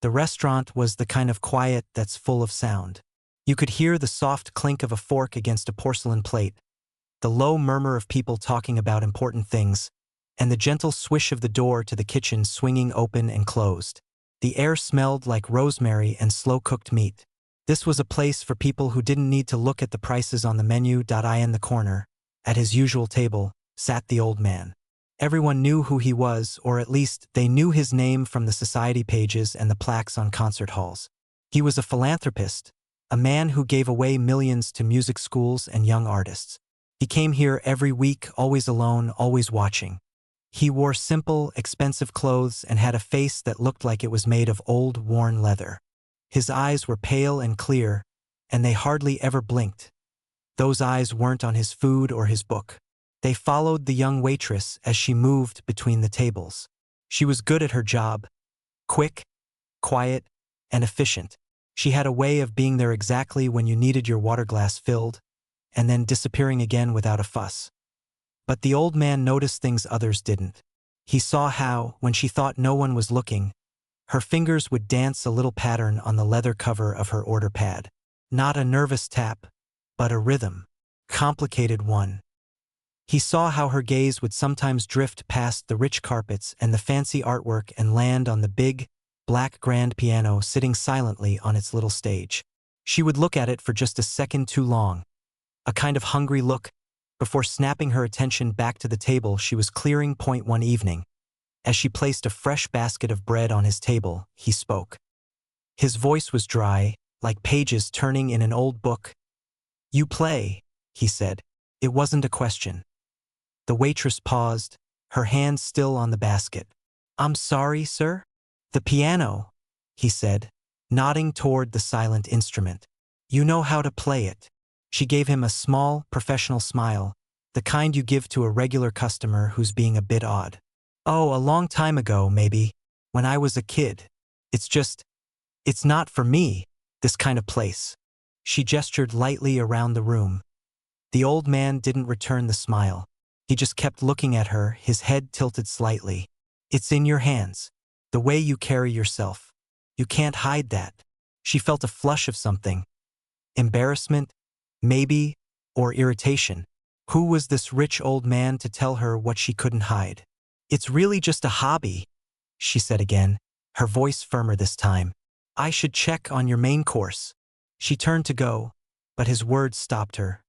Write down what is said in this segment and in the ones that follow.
The restaurant was the kind of quiet that's full of sound. You could hear the soft clink of a fork against a porcelain plate, the low murmur of people talking about important things, and the gentle swish of the door to the kitchen swinging open and closed. The air smelled like rosemary and slow-cooked meat. This was a place for people who didn't need to look at the prices on the menu. In the corner, at his usual table, sat the old man. Everyone knew who he was, or at least they knew his name from the society pages and the plaques on concert halls. He was a philanthropist, a man who gave away millions to music schools and young artists. He came here every week, always alone, always watching. He wore simple, expensive clothes and had a face that looked like it was made of old, worn leather. His eyes were pale and clear, and they hardly ever blinked. Those eyes weren't on his food or his book. They followed the young waitress as she moved between the tables. She was good at her job, quick, quiet, and efficient. She had a way of being there exactly when you needed your water glass filled, and then disappearing again without a fuss. But the old man noticed things others didn't. He saw how, when she thought no one was looking, her fingers would dance a little pattern on the leather cover of her order pad. Not a nervous tap, but a rhythm. Complicated one. He saw how her gaze would sometimes drift past the rich carpets and the fancy artwork and land on the big, black grand piano sitting silently on its little stage. She would look at it for just a second too long, a kind of hungry look, before snapping her attention back to the table she was clearing. One evening, as she placed a fresh basket of bread on his table, he spoke. His voice was dry, like pages turning in an old book. "You play," he said. It wasn't a question. The waitress paused, her hand still on the basket. "I'm sorry, sir?" "The piano," he said, nodding toward the silent instrument. "You know how to play it." She gave him a small, professional smile, the kind you give to a regular customer who's being a bit odd. "Oh, a long time ago, maybe, when I was a kid. It's not for me, this kind of place." She gestured lightly around the room. The old man didn't return the smile. He just kept looking at her, his head tilted slightly. "It's in your hands. The way you carry yourself. You can't hide that." She felt a flush of something. Embarrassment, maybe, or irritation. Who was this rich old man to tell her what she couldn't hide? "It's really just a hobby," she said again, her voice firmer this time. "I should check on your main course." She turned to go, but his words stopped her.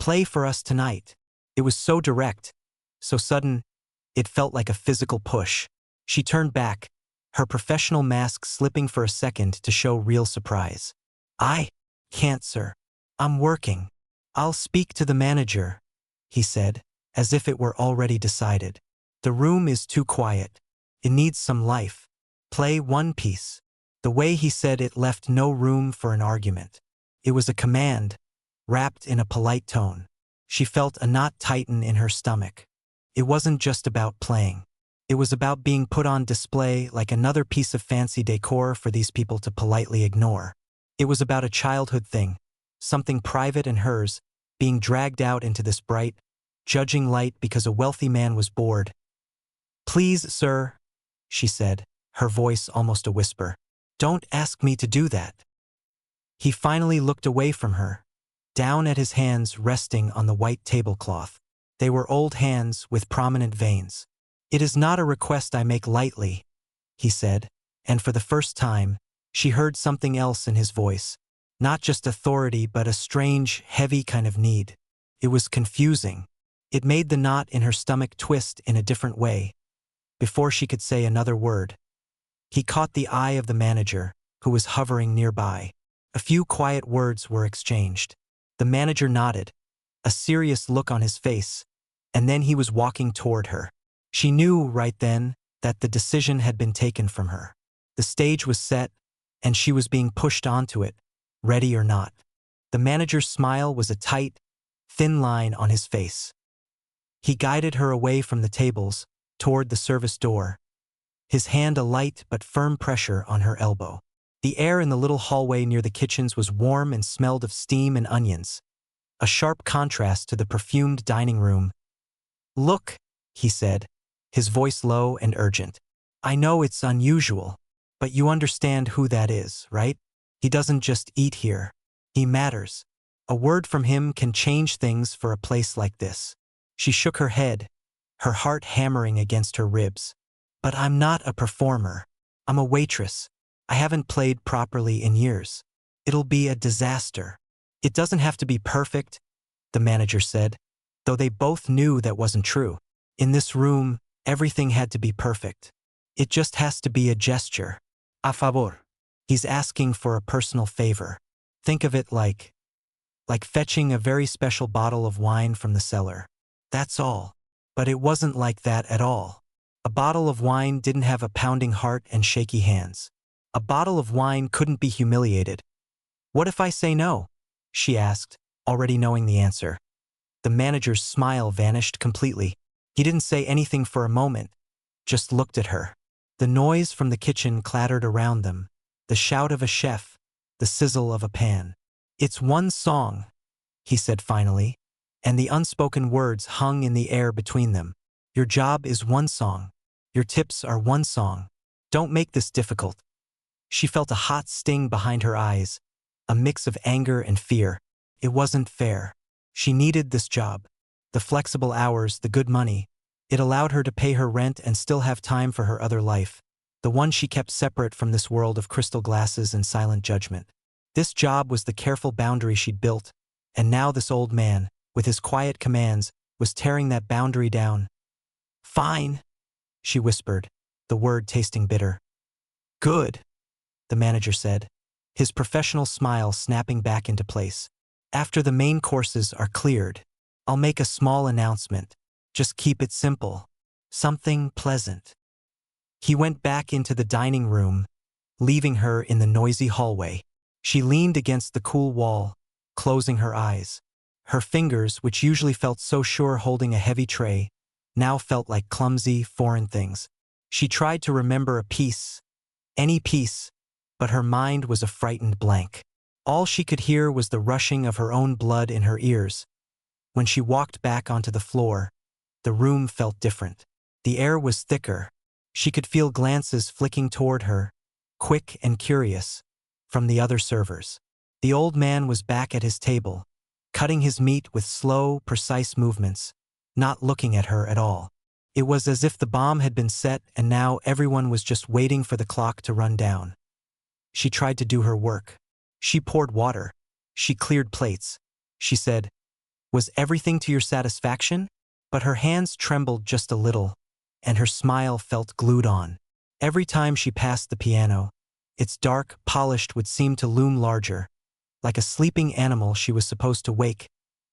"Play for us tonight." It was so direct, so sudden, it felt like a physical push. She turned back, her professional mask slipping for a second to show real surprise. "I can't, sir. I'm working." "I'll speak to the manager," he said, as if it were already decided. "The room is too quiet. It needs some life. Play one piece." The way he said it left no room for an argument. It was a command, wrapped in a polite tone. She felt a knot tighten in her stomach. It wasn't just about playing. It was about being put on display like another piece of fancy decor for these people to politely ignore. It was about a childhood thing, something private and hers, being dragged out into this bright, judging light because a wealthy man was bored. "Please, sir," she said, her voice almost a whisper. "Don't ask me to do that." He finally looked away from her, down at his hands resting on the white tablecloth. They were old hands with prominent veins. "It is not a request I make lightly," he said, and for the first time, she heard something else in his voice. Not just authority, but a strange, heavy kind of need. It was confusing. It made the knot in her stomach twist in a different way. Before she could say another word, he caught the eye of the manager, who was hovering nearby. A few quiet words were exchanged. The manager nodded, a serious look on his face, and then he was walking toward her. She knew right then that the decision had been taken from her. The stage was set, and she was being pushed onto it, ready or not. The manager's smile was a tight, thin line on his face. He guided her away from the tables, toward the service door, his hand a light but firm pressure on her elbow. The air in the little hallway near the kitchens was warm and smelled of steam and onions, a sharp contrast to the perfumed dining room. "Look," he said, his voice low and urgent. "I know it's unusual, But you understand who that is, right? He doesn't just eat here. He matters. A word from him can change things for a place like this. She shook her head, her heart hammering against her ribs. But I'm not a performer. I'm a waitress. I haven't played properly in years. It'll be a disaster. It doesn't have to be perfect, the manager said, though they both knew that wasn't true. In this room, everything had to be perfect. It just has to be a gesture. A favor. He's asking for a personal favor. Think of it like fetching a very special bottle of wine from the cellar. That's all. But it wasn't like that at all. A bottle of wine didn't have a pounding heart and shaky hands. A bottle of wine couldn't be humiliated. What if I say no? She asked, already knowing the answer. The manager's smile vanished completely. He didn't say anything for a moment, just looked at her. The noise from the kitchen clattered around them, the shout of a chef, the sizzle of a pan. It's one song, he said finally, and the unspoken words hung in the air between them. Your job is one song. Your tips are one song. Don't make this difficult. She felt a hot sting behind her eyes, a mix of anger and fear. It wasn't fair. She needed this job. The flexible hours, the good money. It allowed her to pay her rent and still have time for her other life, the one she kept separate from this world of crystal glasses and silent judgment. This job was the careful boundary she'd built, and now this old man, with his quiet commands, was tearing that boundary down. Fine, she whispered, the word tasting bitter. Good, the manager said, his professional smile snapping back into place. After the main courses are cleared, I'll make a small announcement. Just keep it simple. Something pleasant. He went back into the dining room, leaving her in the noisy hallway. She leaned against the cool wall, closing her eyes. Her fingers, which usually felt so sure holding a heavy tray, now felt like clumsy, foreign things. She tried to remember a piece, any piece, but her mind was a frightened blank. All she could hear was the rushing of her own blood in her ears. When she walked back onto the floor, the room felt different. The air was thicker. She could feel glances flicking toward her, quick and curious, from the other servers. The old man was back at his table, cutting his meat with slow, precise movements, not looking at her at all. It was as if the bomb had been set and now everyone was just waiting for the clock to run down. She tried to do her work. She poured water. She cleared plates. She said, "Was everything to your satisfaction?" But her hands trembled just a little, and her smile felt glued on. Every time she passed the piano, its dark, polished would seem to loom larger. Like a sleeping animal she was supposed to wake,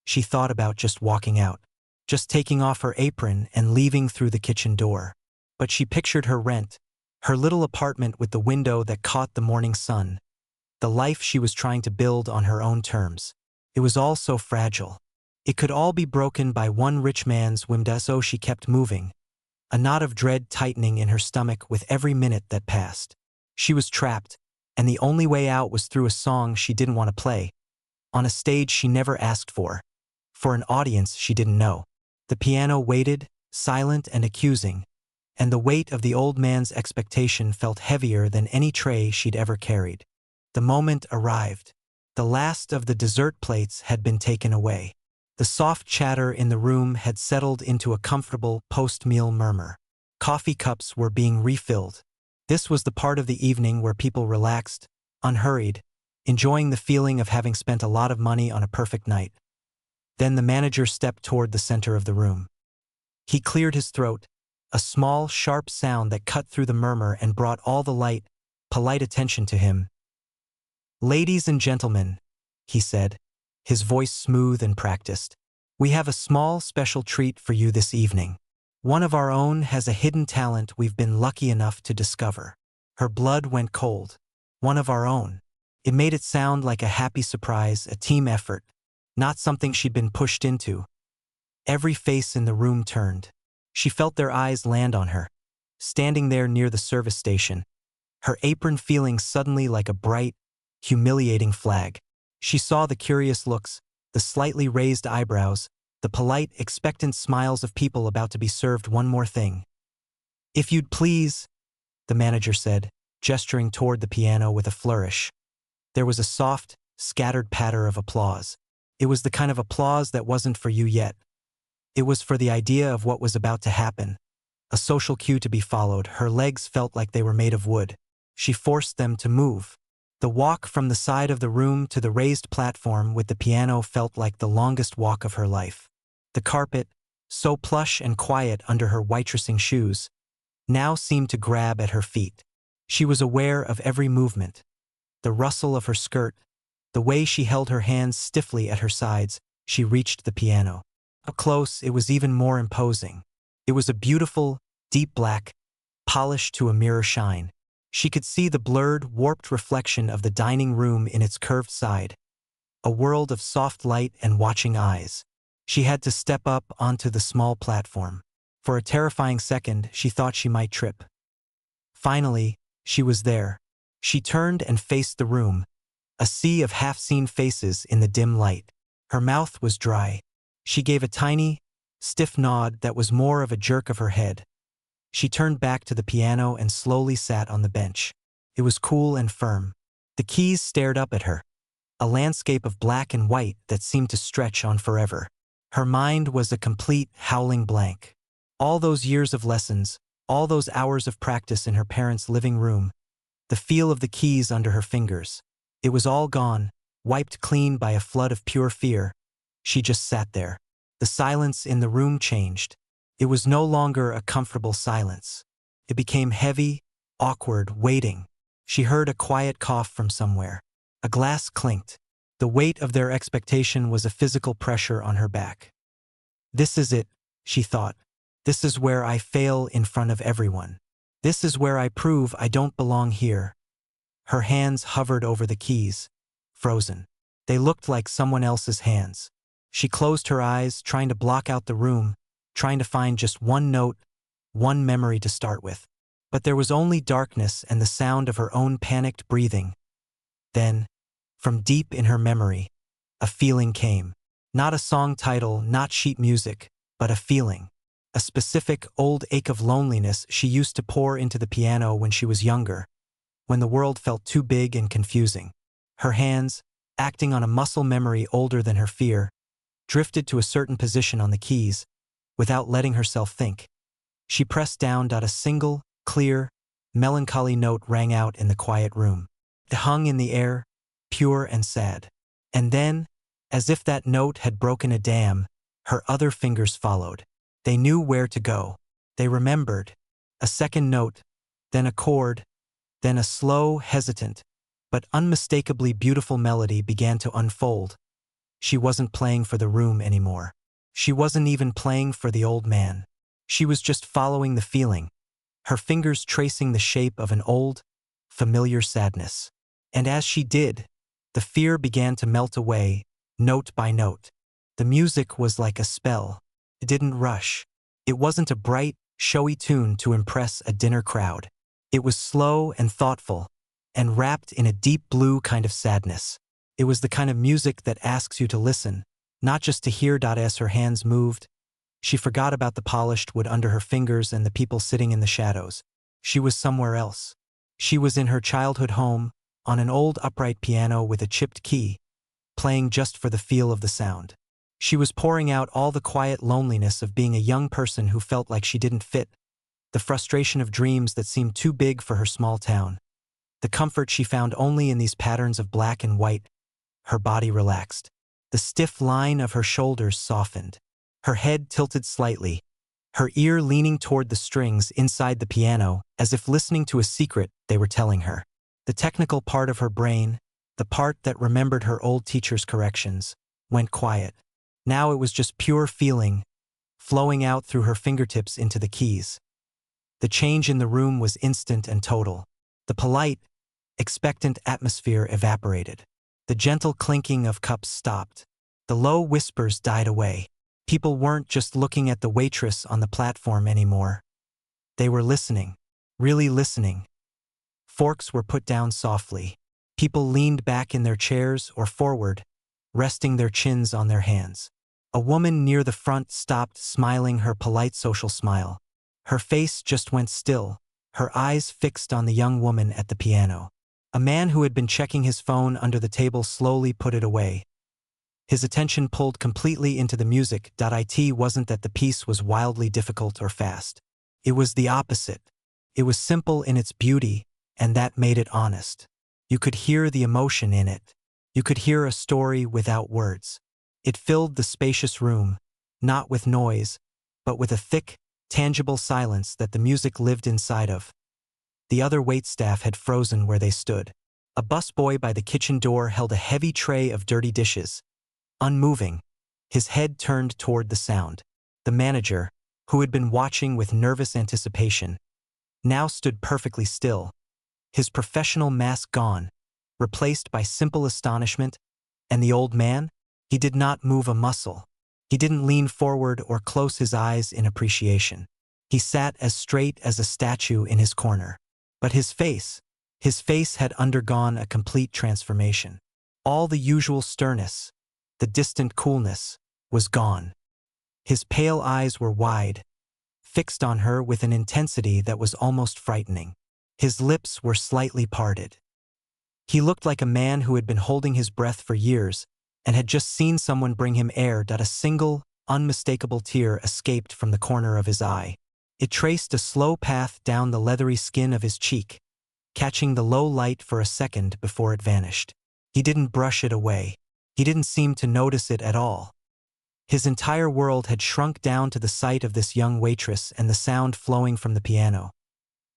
she thought about just walking out, just taking off her apron and leaving through the kitchen door. But she pictured her rent, her little apartment with the window that caught the morning sun, the life she was trying to build on her own terms. It was all so fragile. It could all be broken by one rich man's whim. So she kept moving, a knot of dread tightening in her stomach with every minute that passed. She was trapped, and the only way out was through a song she didn't want to play, on a stage she never asked for an audience she didn't know. The piano waited, silent and accusing, and the weight of the old man's expectation felt heavier than any tray she'd ever carried. The moment arrived. The last of the dessert plates had been taken away. The soft chatter in the room had settled into a comfortable post-meal murmur. Coffee cups were being refilled. This was the part of the evening where people relaxed, unhurried, enjoying the feeling of having spent a lot of money on a perfect night. Then the manager stepped toward the center of the room. He cleared his throat, a small, sharp sound that cut through the murmur and brought all the light, polite attention to him. "Ladies and gentlemen," he said, his voice smooth and practiced, "we have a small, special treat for you this evening. One of our own has a hidden talent we've been lucky enough to discover." Her blood went cold. One of our own. It made it sound like a happy surprise, a team effort, not something she'd been pushed into. Every face in the room turned. She felt their eyes land on her, standing there near the service station, her apron feeling suddenly like a bright, humiliating flag. She saw the curious looks, the slightly raised eyebrows, the polite, expectant smiles of people about to be served one more thing. "If you'd please," the manager said, gesturing toward the piano with a flourish. There was a soft, scattered patter of applause. It was the kind of applause that wasn't for you yet. It was for the idea of what was about to happen. A social cue to be followed. Her legs felt like they were made of wood. She forced them to move. The walk from the side of the room to the raised platform with the piano felt like the longest walk of her life. The carpet, so plush and quiet under her waitressing shoes, now seemed to grab at her feet. She was aware of every movement. The rustle of her skirt, the way she held her hands stiffly at her sides, she reached the piano. Up close, it was even more imposing. It was a beautiful, deep black, polished to a mirror shine. She could see the blurred, warped reflection of the dining room in its curved side. A world of soft light and watching eyes. She had to step up onto the small platform. For a terrifying second, she thought she might trip. Finally, she was there. She turned and faced the room, a sea of half-seen faces in the dim light. Her mouth was dry. She gave a tiny, stiff nod that was more of a jerk of her head. She turned back to the piano and slowly sat on the bench. It was cool and firm. The keys stared up at her, a landscape of black and white that seemed to stretch on forever. Her mind was a complete, howling blank. All those years of lessons, all those hours of practice in her parents' living room, the feel of the keys under her fingers. It was all gone, wiped clean by a flood of pure fear. She just sat there. The silence in the room changed. It was no longer a comfortable silence. It became heavy, awkward, waiting. She heard a quiet cough from somewhere. A glass clinked. The weight of their expectation was a physical pressure on her back. This is it, she thought. This is where I fail in front of everyone. This is where I prove I don't belong here. Her hands hovered over the keys, frozen. They looked like someone else's hands. She closed her eyes, trying to block out the room, trying to find just one note, one memory to start with. But there was only darkness and the sound of her own panicked breathing. Then, from deep in her memory, a feeling came. Not a song title, not sheet music, but a feeling. A specific old ache of loneliness she used to pour into the piano when she was younger, when the world felt too big and confusing. Her hands, acting on a muscle memory older than her fear, drifted to a certain position on the keys, without letting herself think. She pressed down. A single, clear, melancholy note rang out in the quiet room. It hung in the air, pure and sad. And then, as if that note had broken a dam, her other fingers followed. They knew where to go. They remembered. A second note, then a chord, then a slow, hesitant, but unmistakably beautiful melody began to unfold. She wasn't playing for the room anymore. She wasn't even playing for the old man. She was just following the feeling, her fingers tracing the shape of an old, familiar sadness. And as she did, the fear began to melt away, note by note. The music was like a spell. It didn't rush. It wasn't a bright, showy tune to impress a dinner crowd. It was slow and thoughtful, and wrapped in a deep blue kind of sadness. It was the kind of music that asks you to listen, not just to hear. As her hands moved, she forgot about the polished wood under her fingers and the people sitting in the shadows. She was somewhere else. She was in her childhood home, on an old upright piano with a chipped key, playing just for the feel of the sound. She was pouring out all the quiet loneliness of being a young person who felt like she didn't fit, the frustration of dreams that seemed too big for her small town, the comfort she found only in these patterns of black and white. Her body relaxed. The stiff line of her shoulders softened. Her head tilted slightly, her ear leaning toward the strings inside the piano, as if listening to a secret they were telling her. The technical part of her brain, the part that remembered her old teacher's corrections, went quiet. Now it was just pure feeling, flowing out through her fingertips into the keys. The change in the room was instant and total. The polite, expectant atmosphere evaporated. The gentle clinking of cups stopped. The low whispers died away. People weren't just looking at the waitress on the platform anymore. They were listening, really listening. Forks were put down softly. People leaned back in their chairs or forward, resting their chins on their hands. A woman near the front stopped, smiling her polite social smile. Her face just went still, her eyes fixed on the young woman at the piano. A man who had been checking his phone under the table slowly put it away, his attention pulled completely into the music. It wasn't that the piece was wildly difficult or fast. It was the opposite. It was simple in its beauty, and that made it honest. You could hear the emotion in it. You could hear a story without words. It filled the spacious room, not with noise, but with a thick, tangible silence that the music lived inside of. The other waitstaff had frozen where they stood. A busboy by the kitchen door held a heavy tray of dirty dishes, unmoving, his head turned toward the sound. The manager, who had been watching with nervous anticipation, now stood perfectly still, his professional mask gone, replaced by simple astonishment. And the old man? He did not move a muscle. He didn't lean forward or close his eyes in appreciation. He sat as straight as a statue in his corner. But his face had undergone a complete transformation. All the usual sternness, the distant coolness, was gone. His pale eyes were wide, fixed on her with an intensity that was almost frightening. His lips were slightly parted. He looked like a man who had been holding his breath for years and had just seen someone bring him air. A single, unmistakable tear escaped from the corner of his eye. It traced a slow path down the leathery skin of his cheek, catching the low light for a second before it vanished. He didn't brush it away. He didn't seem to notice it at all. His entire world had shrunk down to the sight of this young waitress and the sound flowing from the piano.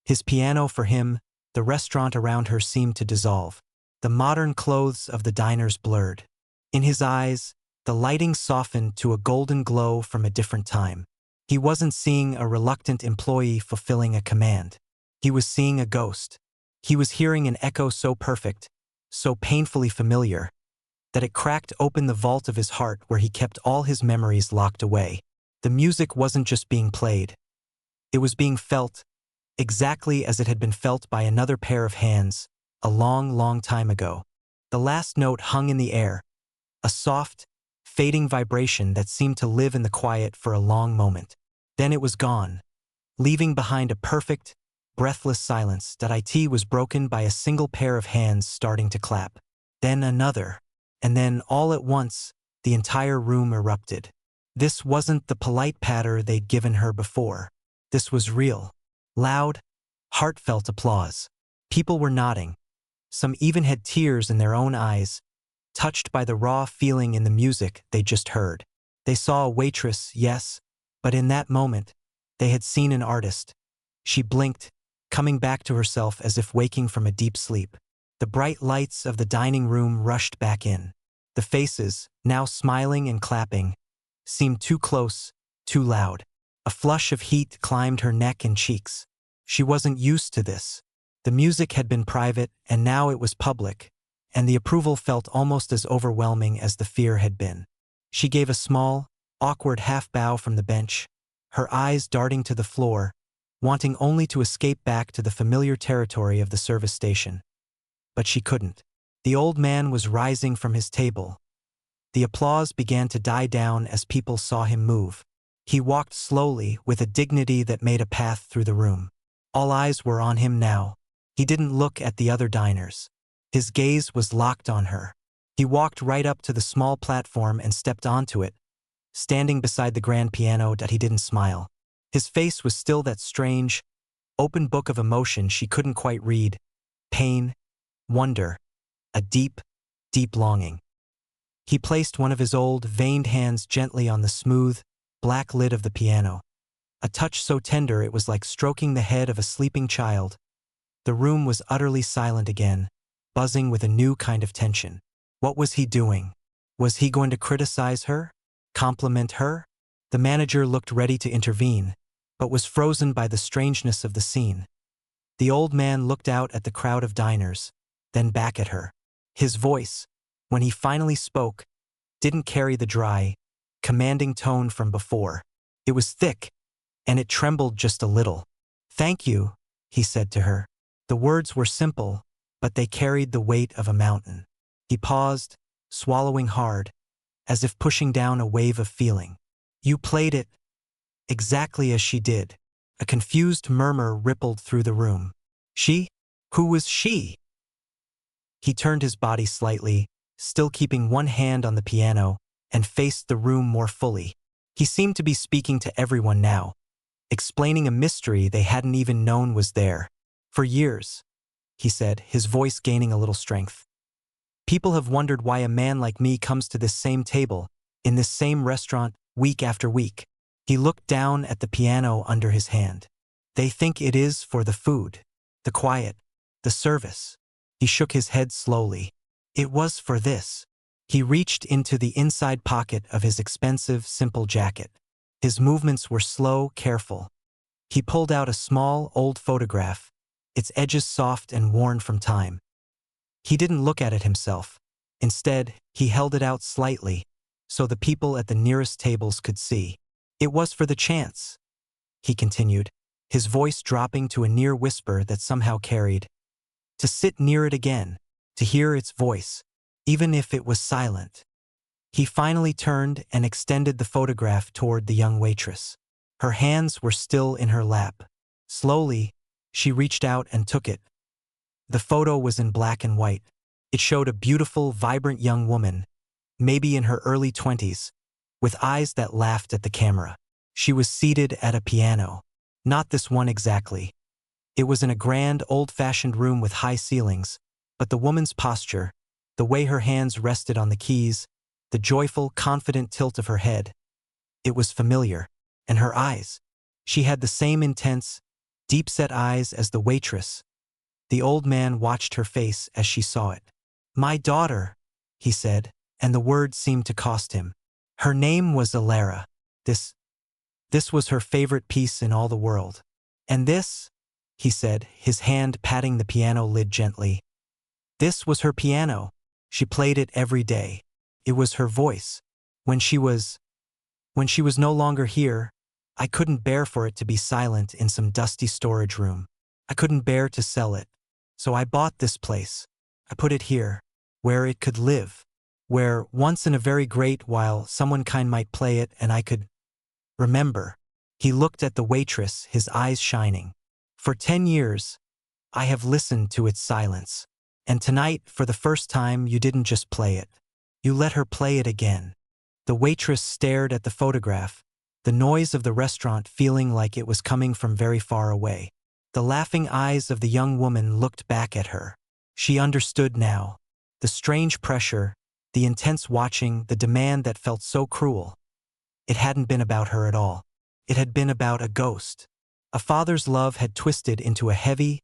His piano for him, the restaurant around her seemed to dissolve. The modern clothes of the diners blurred. In his eyes, the lighting softened to a golden glow from a different time. He wasn't seeing a reluctant employee fulfilling a command. He was seeing a ghost. He was hearing an echo so perfect, so painfully familiar, that it cracked open the vault of his heart where he kept all his memories locked away. The music wasn't just being played. It was being felt, exactly as it had been felt by another pair of hands, a long, long time ago. The last note hung in the air, a soft, fading vibration that seemed to live in the quiet for a long moment. Then it was gone, leaving behind a perfect, breathless silence. It was broken by a single pair of hands starting to clap. Then another. And then, all at once, the entire room erupted. This wasn't the polite patter they'd given her before. This was real. Loud, heartfelt applause. People were nodding. Some even had tears in their own eyes, touched by the raw feeling in the music they just heard. They saw a waitress, yes, but in that moment, they had seen an artist. She blinked, coming back to herself as if waking from a deep sleep. The bright lights of the dining room rushed back in. The faces, now smiling and clapping, seemed too close, too loud. A flush of heat climbed her neck and cheeks. She wasn't used to this. The music had been private, and now it was public, and the approval felt almost as overwhelming as the fear had been. She gave a small, awkward half-bow from the bench, her eyes darting to the floor, wanting only to escape back to the familiar territory of the service station. But she couldn't. The old man was rising from his table. The applause began to die down as people saw him move. He walked slowly with a dignity that made a path through the room. All eyes were on him now. He didn't look at the other diners. His gaze was locked on her. He walked right up to the small platform and stepped onto it, standing beside the grand piano. He didn't smile. His face was still that strange, open book of emotion she couldn't quite read. Pain, wonder, a deep, deep longing. He placed one of his old, veined hands gently on the smooth, black lid of the piano. A touch so tender it was like stroking the head of a sleeping child. The room was utterly silent again, buzzing with a new kind of tension. What was he doing? Was he going to criticize her? Compliment her? The manager looked ready to intervene, but was frozen by the strangeness of the scene. The old man looked out at the crowd of diners, then back at her. His voice, when he finally spoke, didn't carry the dry, commanding tone from before. It was thick, and it trembled just a little. "Thank you," he said to her. The words were simple, but they carried the weight of a mountain. He paused, swallowing hard, as if pushing down a wave of feeling. "You played it exactly as she did." A confused murmur rippled through the room. She? Who was she? He turned his body slightly, still keeping one hand on the piano, and faced the room more fully. He seemed to be speaking to everyone now, explaining a mystery they hadn't even known was there. For years, he said, his voice gaining a little strength. People have wondered why a man like me comes to this same table, in this same restaurant, week after week. He looked down at the piano under his hand. They think it is for the food, the quiet, the service. He shook his head slowly. It was for this. He reached into the inside pocket of his expensive, simple jacket. His movements were slow, careful. He pulled out a small, old photograph, its edges soft and worn from time. He didn't look at it himself. Instead, he held it out slightly, so the people at the nearest tables could see. It was for the chance, he continued, his voice dropping to a near whisper that somehow carried. To sit near it again, to hear its voice, even if it was silent. He finally turned and extended the photograph toward the young waitress. Her hands were still in her lap. Slowly, she reached out and took it. The photo was in black and white. It showed a beautiful, vibrant young woman, maybe in her early 20s, with eyes that laughed at the camera. She was seated at a piano. Not this one exactly. It was in a grand, old-fashioned room with high ceilings, but the woman's posture, the way her hands rested on the keys, the joyful, confident tilt of her head, it was familiar. And her eyes. She had the same intense, deep-set eyes as the waitress. The old man watched her face as she saw it. My daughter, he said, and the word seemed to cost him. Her name was Alara. This was her favorite piece in all the world. And this, he said, his hand patting the piano lid gently. This was her piano. She played it every day. It was her voice. When she was no longer here, I couldn't bear for it to be silent in some dusty storage room. I couldn't bear to sell it. So I bought this place. I put it here, where it could live, where once in a very great while someone kind might play it and I could remember. He looked at the waitress, his eyes shining. For 10 years, I have listened to its silence. And tonight, for the first time, you didn't just play it. You let her play it again. The waitress stared at the photograph, the noise of the restaurant feeling like it was coming from very far away. The laughing eyes of the young woman looked back at her. She understood now. The strange pressure, the intense watching, the demand that felt so cruel. It hadn't been about her at all. It had been about a ghost. A father's love had twisted into a heavy,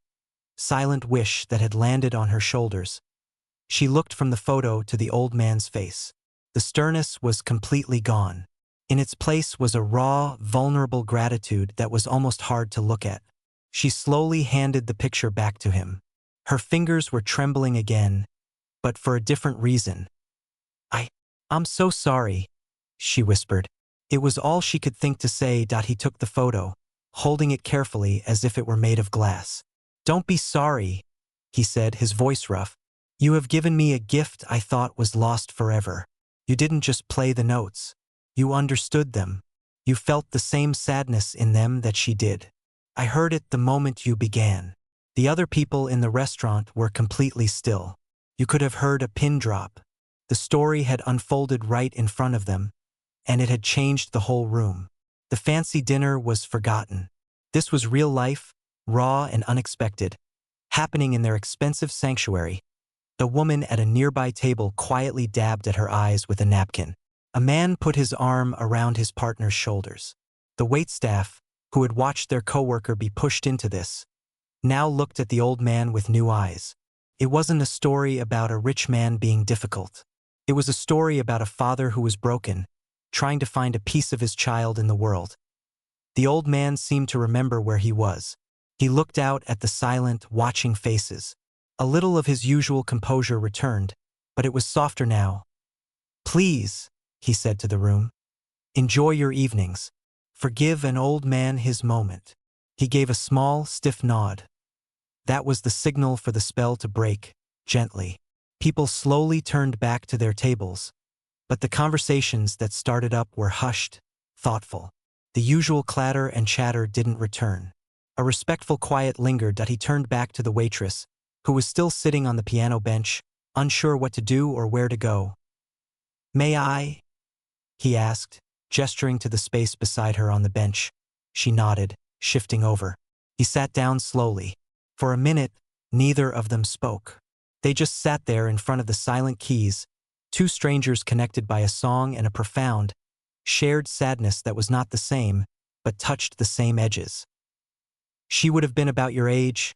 silent wish that had landed on her shoulders. She looked from the photo to the old man's face. The sternness was completely gone. In its place was a raw, vulnerable gratitude that was almost hard to look at. She slowly handed the picture back to him. Her fingers were trembling again, but for a different reason. I'm so sorry, she whispered. It was all she could think to say. He took the photo, holding it carefully as if it were made of glass. Don't be sorry, he said, his voice rough. You have given me a gift I thought was lost forever. You didn't just play the notes. You understood them. You felt the same sadness in them that she did. I heard it the moment you began. The other people in the restaurant were completely still. You could have heard a pin drop. The story had unfolded right in front of them, and it had changed the whole room. The fancy dinner was forgotten. This was real life, raw and unexpected, happening in their expensive sanctuary. The woman at a nearby table quietly dabbed at her eyes with a napkin. A man put his arm around his partner's shoulders. The waitstaff, who had watched their coworker be pushed into this, now looked at the old man with new eyes. It wasn't a story about a rich man being difficult. It was a story about a father who was broken, trying to find a piece of his child in the world. The old man seemed to remember where he was. He looked out at the silent, watching faces. A little of his usual composure returned, but it was softer now. Please, he said to the room, enjoy your evenings. Forgive an old man his moment. He gave a small, stiff nod. That was the signal for the spell to break, gently. People slowly turned back to their tables, but the conversations that started up were hushed, thoughtful. The usual clatter and chatter didn't return. A respectful quiet lingered that he turned back to the waitress, who was still sitting on the piano bench, unsure what to do or where to go. "May I?" he asked, gesturing to the space beside her on the bench. She nodded, shifting over. He sat down slowly. For a minute, neither of them spoke. They just sat there in front of the silent keys, two strangers connected by a song and a profound, shared sadness that was not the same, but touched the same edges. "She would have been about your age,"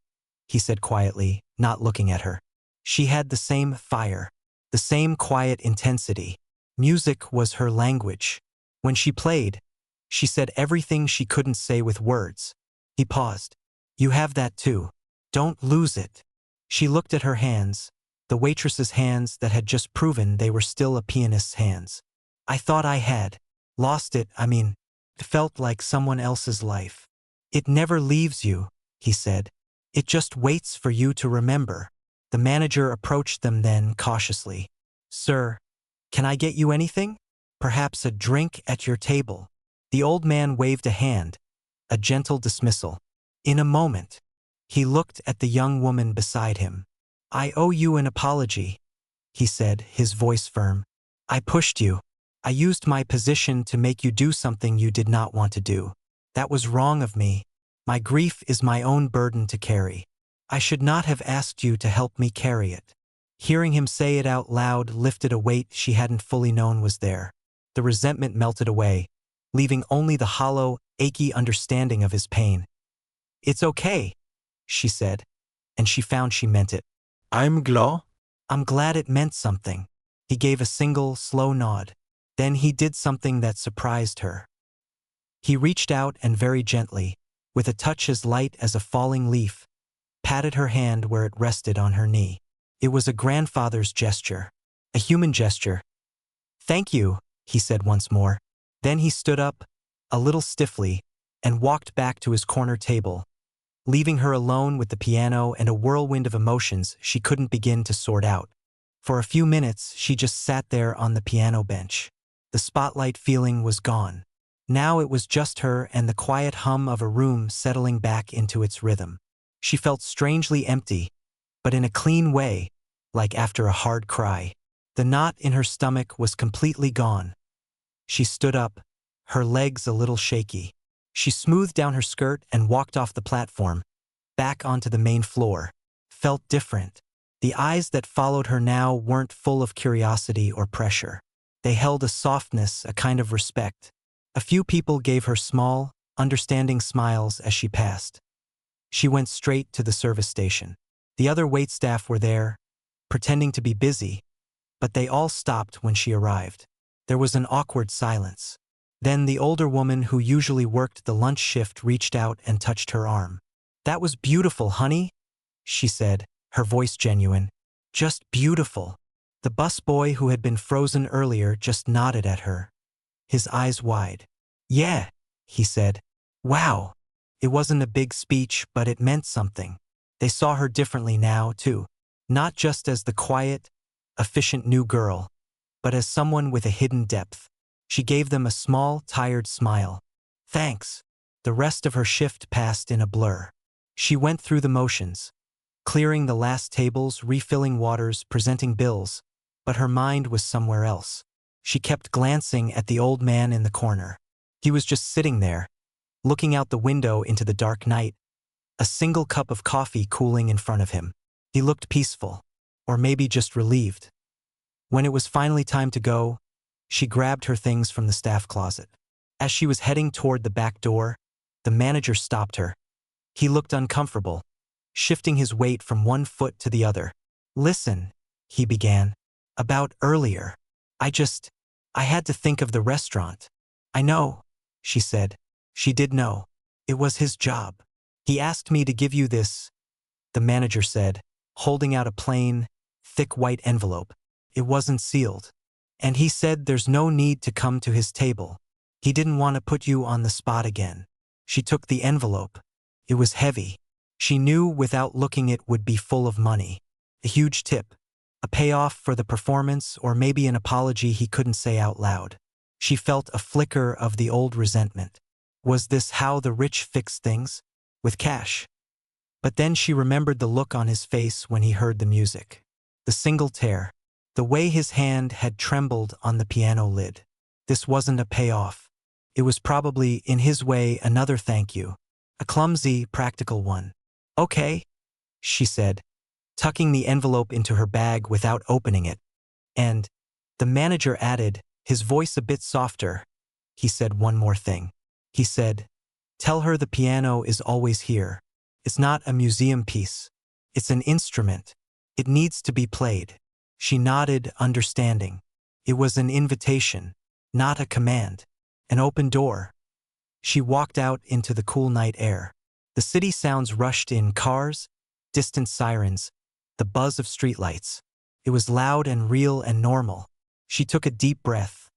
he said quietly, not looking at her. "She had the same fire, the same quiet intensity. Music was her language. When she played, she said everything she couldn't say with words." He paused. "You have that too. Don't lose it." She looked at her hands, the waitress's hands that had just proven they were still a pianist's hands. "I thought I had lost it. It felt like someone else's life." "It never leaves you," he said. "It just waits for you to remember." The manager approached them then cautiously. "Sir, can I get you anything? Perhaps a drink at your table?" The old man waved a hand, a gentle dismissal. "In a moment." He looked at the young woman beside him. "I owe you an apology," he said, his voice firm. "I pushed you. I used my position to make you do something you did not want to do. That was wrong of me. My grief is my own burden to carry. I should not have asked you to help me carry it." Hearing him say it out loud lifted a weight she hadn't fully known was there. The resentment melted away, leaving only the hollow, achy understanding of his pain. "It's okay," she said, and she found she meant it. I'm glad it meant something." He gave a single, slow nod. Then he did something that surprised her. He reached out and very gently, with a touch as light as a falling leaf, patted her hand where it rested on her knee. It was a grandfather's gesture, a human gesture. "Thank you," he said once more. Then he stood up, a little stiffly, and walked back to his corner table, leaving her alone with the piano and a whirlwind of emotions she couldn't begin to sort out. For a few minutes, she just sat there on the piano bench. The spotlight feeling was gone. Now it was just her and the quiet hum of a room settling back into its rhythm. She felt strangely empty, but in a clean way, like after a hard cry. The knot in her stomach was completely gone. She stood up, her legs a little shaky. She smoothed down her skirt and walked off the platform, back onto the main floor. Felt different. The eyes that followed her now weren't full of curiosity or pressure. They held a softness, a kind of respect. A few people gave her small, understanding smiles as she passed. She went straight to the service station. The other waitstaff were there, pretending to be busy, but they all stopped when she arrived. There was an awkward silence. Then the older woman who usually worked the lunch shift reached out and touched her arm. "That was beautiful, honey," she said, her voice genuine. "Just beautiful." The busboy who had been frozen earlier just nodded at her, his eyes wide. "Yeah," he said. "Wow." It wasn't a big speech, but it meant something. They saw her differently now, too. Not just as the quiet, efficient new girl, but as someone with a hidden depth. She gave them a small, tired smile. "Thanks." The rest of her shift passed in a blur. She went through the motions, clearing the last tables, refilling waters, presenting bills, but her mind was somewhere else. She kept glancing at the old man in the corner. He was just sitting there, looking out the window into the dark night, a single cup of coffee cooling in front of him. He looked peaceful, or maybe just relieved. When it was finally time to go, she grabbed her things from the staff closet. As she was heading toward the back door, the manager stopped her. He looked uncomfortable, shifting his weight from one foot to the other. "Listen," he began, "about earlier. I had to think of the restaurant." "I know," she said. She did know. It was his job. "He asked me to give you this," the manager said, holding out a plain, thick white envelope. It wasn't sealed. "And he said there's no need to come to his table. He didn't want to put you on the spot again." She took the envelope. It was heavy. She knew without looking it would be full of money. A huge tip. A payoff for the performance, or maybe an apology he couldn't say out loud. She felt a flicker of the old resentment. Was this how the rich fix things? With cash? But then she remembered the look on his face when he heard the music. The single tear. The way his hand had trembled on the piano lid. This wasn't a payoff. It was probably, in his way, another thank you. A clumsy, practical one. Okay, she said, tucking the envelope into her bag without opening it. And, the manager added, his voice a bit softer, he said one more thing. He said, tell her the piano is always here. It's not a museum piece. It's an instrument. It needs to be played. She nodded, understanding. It was an invitation, not a command. An open door. She walked out into the cool night air. The city sounds rushed in: cars, distant sirens, the buzz of streetlights. It was loud and real and normal. She took a deep breath.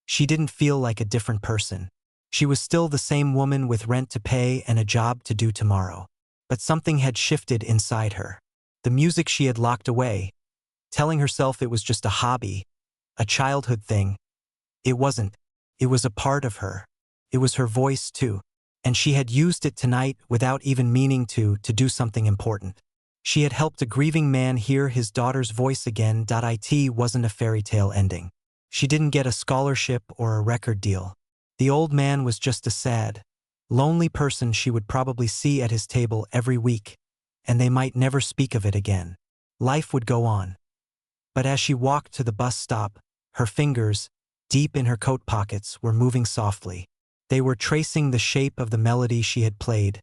She didn't feel like a different person. She was still the same woman with rent to pay and a job to do tomorrow. But something had shifted inside her. The music she had locked away, telling herself it was just a hobby, a childhood thing. It wasn't. It was a part of her. It was her voice, too. And she had used it tonight without even meaning to do something important. She had helped a grieving man hear his daughter's voice again. It wasn't a fairy tale ending. She didn't get a scholarship or a record deal. The old man was just a sad, lonely person she would probably see at his table every week, and they might never speak of it again. Life would go on. But as she walked to the bus stop, her fingers, deep in her coat pockets, were moving softly. They were tracing the shape of the melody she had played,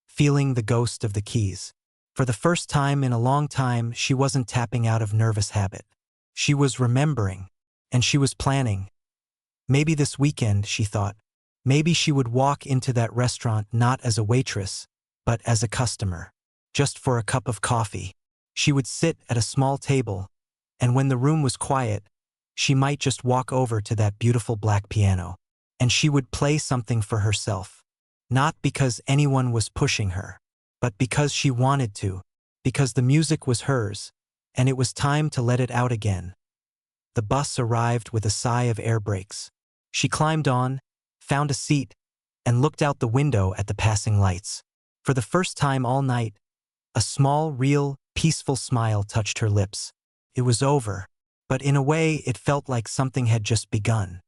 feeling the ghost of the keys. For the first time in a long time, she wasn't tapping out of nervous habit. She was remembering, and she was planning. Maybe this weekend, she thought, maybe she would walk into that restaurant not as a waitress, but as a customer, just for a cup of coffee. She would sit at a small table, and when the room was quiet, she might just walk over to that beautiful black piano, and she would play something for herself, not because anyone was pushing her, but because she wanted to, because the music was hers, and it was time to let it out again. The bus arrived with a sigh of air brakes. She climbed on, found a seat, and looked out the window at the passing lights. For the first time all night, a small, real, peaceful smile touched her lips. It was over, but in a way it felt like something had just begun.